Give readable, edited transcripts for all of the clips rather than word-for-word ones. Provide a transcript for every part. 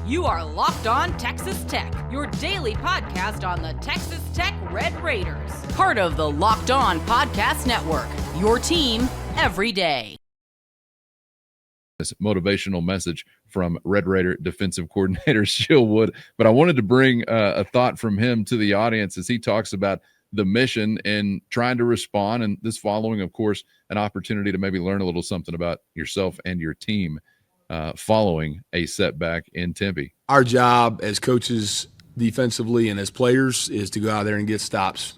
You are Locked On Texas Tech, your daily podcast on the Texas Tech Red Raiders. Part of the Locked On Podcast Network, your team every day. This motivational message from Red Raider defensive coordinator Shill Wood. But I wanted to bring a thought from him to the audience as he talks about the mission and trying to respond. And this following, of course, an opportunity to maybe learn a little something about yourself and your team following a setback in Tempe. Our job as coaches defensively and as players is to go out there and get stops.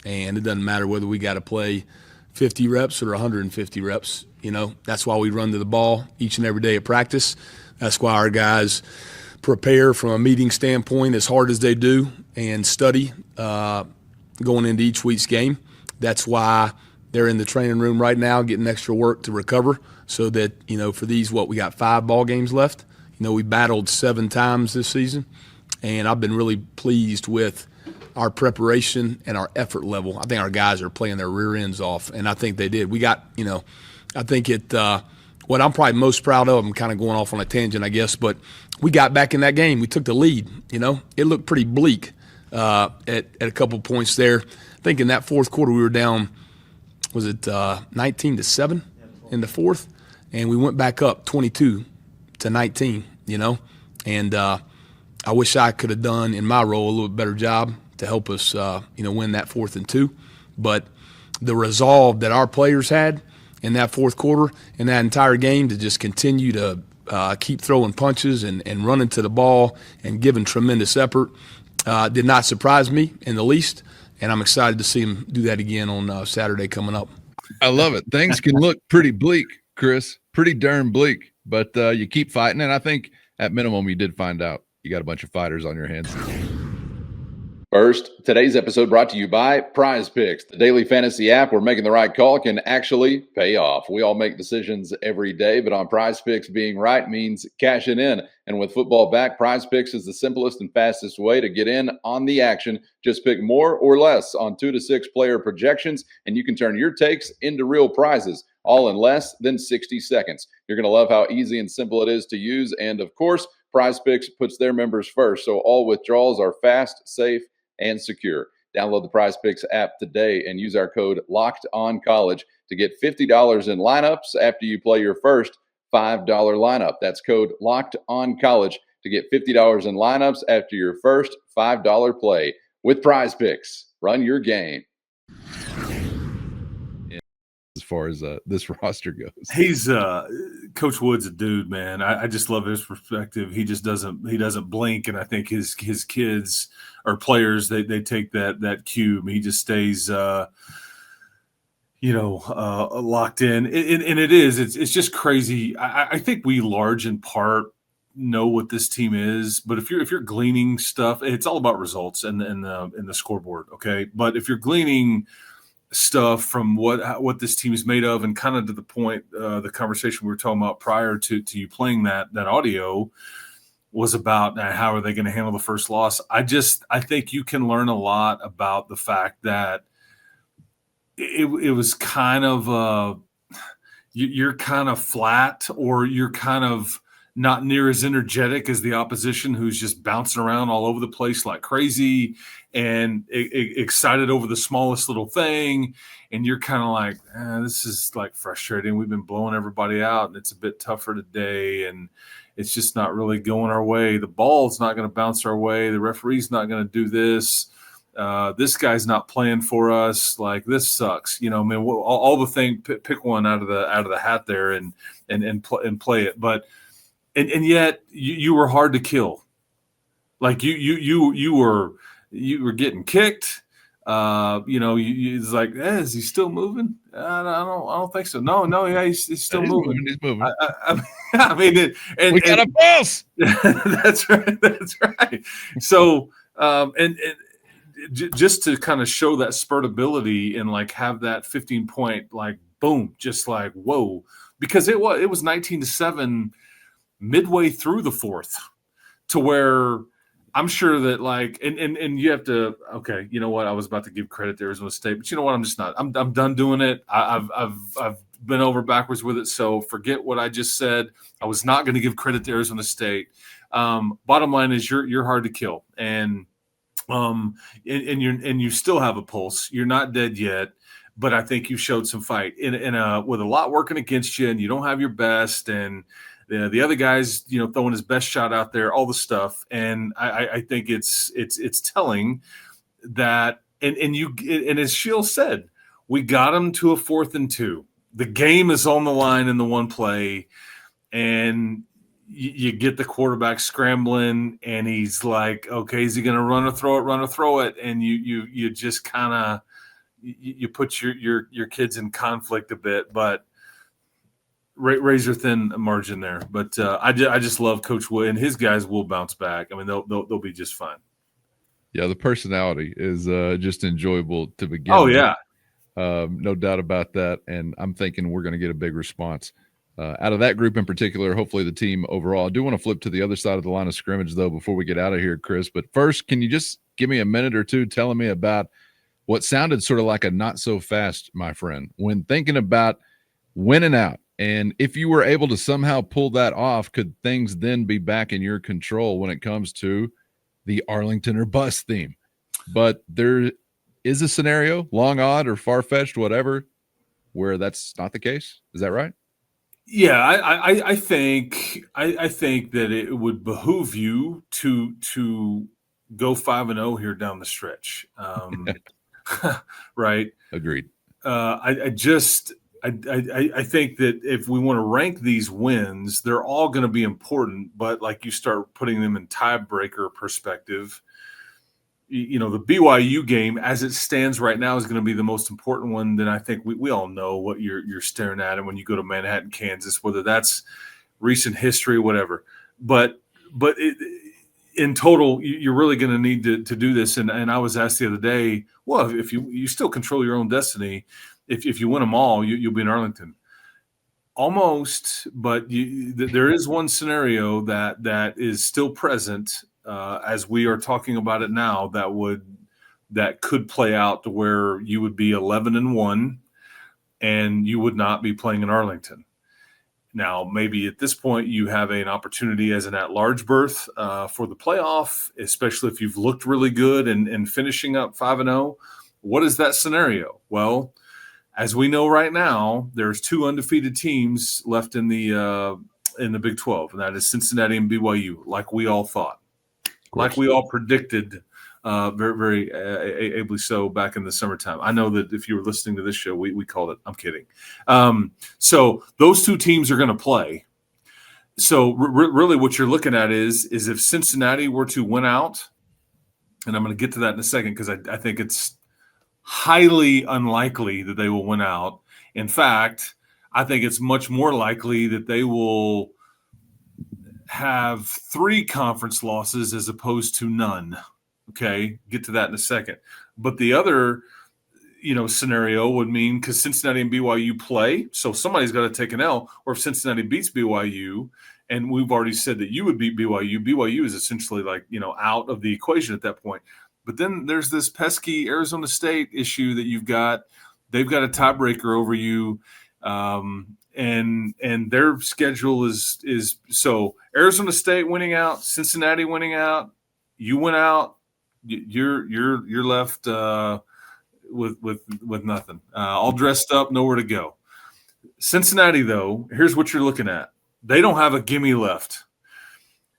And it doesn't matter whether we got to play 50 reps or 150 reps. You know, that's why we run to the ball each and every day at practice. That's why our guys prepare from a meeting standpoint as hard as they do and study going into each week's game. That's why they're in the training room right now getting extra work to recover so that, you know, for these, we got 5 ball games left. You know, we battled 7 times this season, and I've been really pleased with our preparation and our effort level. I think our guys are playing their rear ends off, and I think they did. We got, you know, I think what I'm probably most proud of, I'm kind of going off on a tangent, I guess, but we got back in that game. We took the lead, you know. It looked pretty bleak at a couple points there. I think in that fourth quarter we were down, was it 19-7 in the fourth? And we went back up 22-19, you know. And I wish I could have done, in my role, a little bit better job to help us, win that 4th and 2. But the resolve that our players had in that fourth quarter, in that entire game, to just continue to keep throwing punches and running to the ball and giving tremendous effort did not surprise me in the least. And I'm excited to see them do that again on Saturday coming up. I love it. Things can look pretty bleak, Chris, pretty darn bleak, but you keep fighting. And I think at minimum, you did find out you got a bunch of fighters on your hands. First, today's episode brought to you by Prize Picks, the daily fantasy app where making the right call can actually pay off. We all make decisions every day, but on Prize Picks, being right means cashing in. And with football back, Prize Picks is the simplest and fastest way to get in on the action. Just pick more or less on 2 to 6 player projections, and you can turn your takes into real prizes, all in less than 60 seconds. You're going to love how easy and simple it is to use. And of course, Prize Picks puts their members first, so all withdrawals are fast, safe, and secure. Download the Prize Picks app today and use our code LOCKEDONCollege to get $50 in lineups after you play your first $5 lineup. That's code LOCKEDONCollege to get $50 in lineups after your first $5 play. With Prize Picks, run your game. As far as this roster goes, he's Coach Wood's a dude, man. I just love his perspective. He just doesn't blink, and I think his kids or players they take that cue. He just stays locked in, and it's just crazy. I think we large in part know what this team is, but if you're gleaning stuff, it's all about results and in the scoreboard, okay? But if you're gleaning stuff from what this team is made of, and kind of to the point, the conversation we were talking about prior to you playing that audio was about how are they going to handle the first loss. I think you can learn a lot about the fact that it was kind of you're kind of flat, or you're kind of not near as energetic as the opposition, who's just bouncing around all over the place like crazy and excited over the smallest little thing. And you're kind of like, this is like frustrating. We've been blowing everybody out, and it's a bit tougher today, and it's just not really going our way. The ball's not going to bounce our way. The referee's not going to do this. This guy's not playing for us. Like, this sucks. You know, I mean, all the thing. Pick one out of the hat there and play it. But and yet you were hard to kill. Like you were getting kicked. It's like, is he still moving? I don't think so. No, yeah, he's still moving. He's moving. I mean, we got a boss. That's right. So, just to kind of show that spurtability and like have that 15-point, like, boom, just like, whoa, because it was 19-7 midway through the fourth, to where I'm sure that, like, and you have to, okay, you know what? I was about to give credit there as a mistake, but you know what? I'm just not. I'm done doing it. I've bent over backwards with it. So forget what I just said. I was not going to give credit to Arizona State. Bottom line is you're hard to kill, and you still have a pulse. You're not dead yet, but I think you showed some fight with a lot working against you, and you don't have your best, and the other guy's throwing his best shot out there, all the stuff, and I think it's telling that, and as Shield said, we got him to a 4th and 2. The game is on the line in the one play, and you get the quarterback scrambling, and he's like, okay, is he going to run or throw it? And you just kind of you put your kids in conflict a bit, but razor thin margin there. But I just love Coach Wood, and his guys will bounce back. I mean, they'll be just fine. Yeah, the personality is just enjoyable to begin. Oh yeah, no doubt about that. And I'm thinking we're going to get a big response out of that group in particular. Hopefully the team overall. I do want to flip to the other side of the line of scrimmage though before we get out of here, Chris. But first, can you just give me a minute or two telling me about what sounded sort of like a not so fast, my friend, when thinking about winning out? And if you were able to somehow pull that off, could things then be back in your control when it comes to the Arlington or bust theme? But there is a scenario, long odd or far-fetched, whatever, where that's not the case. Is that right? Yeah, I think that it would behoove you to go 5-0 here down the stretch. Right. Agreed. I think that if we want to rank these wins, they're all going to be important. But like you start putting them in tiebreaker perspective, the BYU game as it stands right now is going to be the most important one. Then I think we all know what you're staring at, and when you go to Manhattan, Kansas, whether that's recent history, whatever. But in total, you're really going to need to do this. And I was asked the other day, well, if you still control your own destiny, if you win them all, you'll be in Arlington. Almost, but there is one scenario that is still present as we are talking about it now that could play out to where you would be 11-1 and you would not be playing in Arlington. Now, maybe at this point you have an opportunity as an at-large berth for the playoff, especially if you've looked really good and finishing up 5-0. What is that scenario? Well, as we know right now, there's 2 undefeated teams left in the Big 12, and that is Cincinnati and BYU, like we all thought, like we all predicted, very, very ably so back in the summertime. I know that if you were listening to this show, we called it. I'm kidding. So those 2 teams are going to play. So really what you're looking at is if Cincinnati were to win out, and I'm going to get to that in a second because I think it's highly unlikely that they will win out. In fact, I think it's much more likely that they will have 3 conference losses as opposed to none. Okay, get to that in a second. But the other, scenario would mean because Cincinnati and BYU play, so somebody's got to take an L. Or if Cincinnati beats BYU, and we've already said that you would beat BYU, BYU is essentially out of the equation at that point. But then there's this pesky Arizona State issue that you've got. They've got a tiebreaker over you, and their schedule is so Arizona State winning out, Cincinnati winning out, you win out, you're left with nothing, all dressed up, nowhere to go. Cincinnati, though, here's what you're looking at. They don't have a gimme left.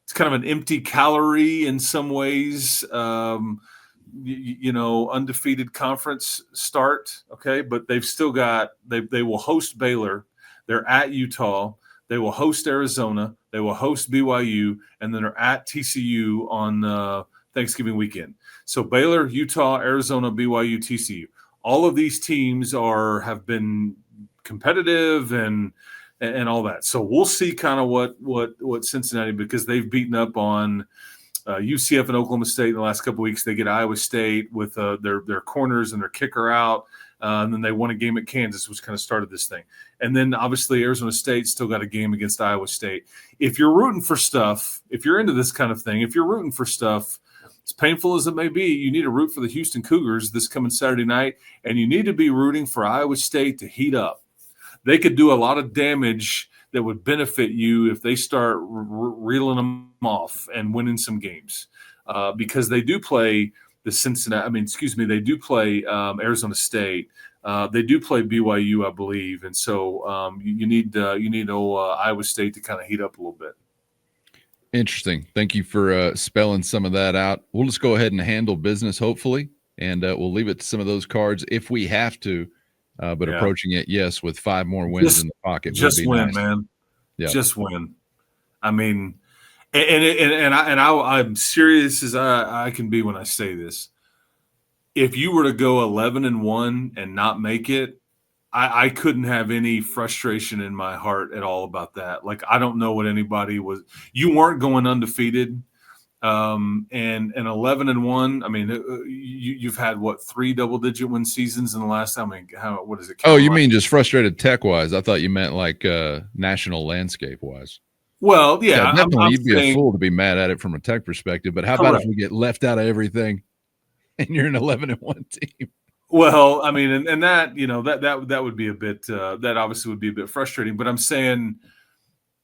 It's kind of an empty calorie in some ways. Undefeated conference start, okay, but they've still got they will host Baylor, they're at Utah, they will host Arizona, they will host BYU, and then they're at TCU on Thanksgiving weekend. So Baylor, Utah, Arizona, BYU, TCU. All of these teams have been competitive and all that. So we'll see kind of what Cincinnati, because they've beaten up on UCF and Oklahoma State in the last couple of weeks. They get Iowa State with their corners and their kicker out. And then they won a game at Kansas, which kind of started this thing. And then obviously Arizona State still got a game against Iowa State. If you're rooting for stuff, if you're into this kind of thing, if you're rooting for stuff, as painful as it may be, you need to root for the Houston Cougars this coming Saturday night, and you need to be rooting for Iowa State to heat up. they could do a lot of damage that would benefit you if they start reeling them off and winning some games, because they do play they do play Arizona State. They do play BYU, I believe, and so you need Iowa State to kind of heat up a little bit. Interesting. Thank you for spelling some of that out. We'll just go ahead and handle business, hopefully, and we'll leave it to some of those cards if we have to. But approaching it, yes, with 5 more wins in the pocket. Just win, nice. Man. Yeah. Just win. I mean, I'm serious as I can be when I say this. If you were to go 11-1 and not make it, I couldn't have any frustration in my heart at all about that. Like, I don't know what anybody was. You weren't going undefeated, and 11-1. I mean, you've had what, 3 double-digit win seasons in the last time? I mean, what is it? Oh, you mean just frustrated tech-wise? I thought you meant like national landscape-wise. Well, yeah, definitely. You'd be a fool to be mad at it from a tech perspective. But how about if we get left out of everything, and you're an 11-1 team? Well, I mean, and that, that would be a bit that obviously would be a bit frustrating. But I'm saying,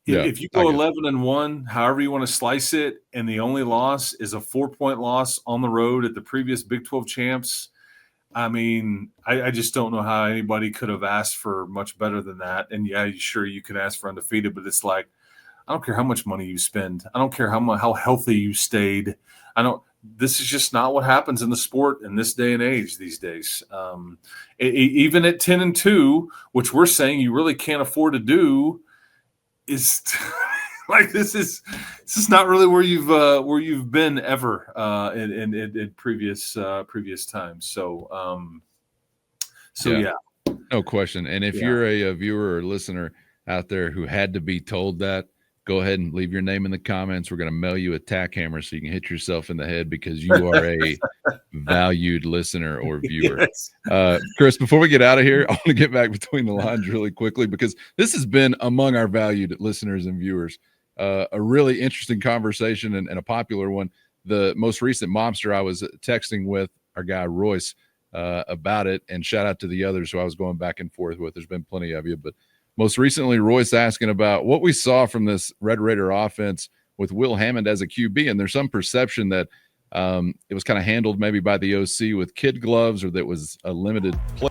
if you go 11-1, however you want to slice it, and the only loss is a 4-point loss on the road at the previous Big 12 champs, I mean, I just don't know how anybody could have asked for much better than that. And yeah, sure, you could ask for undefeated, but it's like, I don't care how much money you spend. I don't care how healthy you stayed. This is just not what happens in the sport in this day and age these days. Even at 10-2, which we're saying you really can't afford to do, is like this is not really where you've been ever in previous times. So yeah, no question. And if you're a viewer or listener out there who had to be told that, go ahead and leave your name in the comments. We're going to mail you a tack hammer so you can hit yourself in the head because you are a valued listener or viewer. Yes. Chris, before we get out of here, I want to get back between the lines really quickly because this has been among our valued listeners and viewers, a really interesting conversation and a popular one. The most recent mobster I was texting with, our guy Royce, about it, and shout out to the others who I was going back and forth with. There's been plenty of you, but most recently, Royce asking about what we saw from this Red Raider offense with Will Hammond as a QB. And there's some perception that it was kind of handled maybe by the OC with kid gloves or that was a limited play.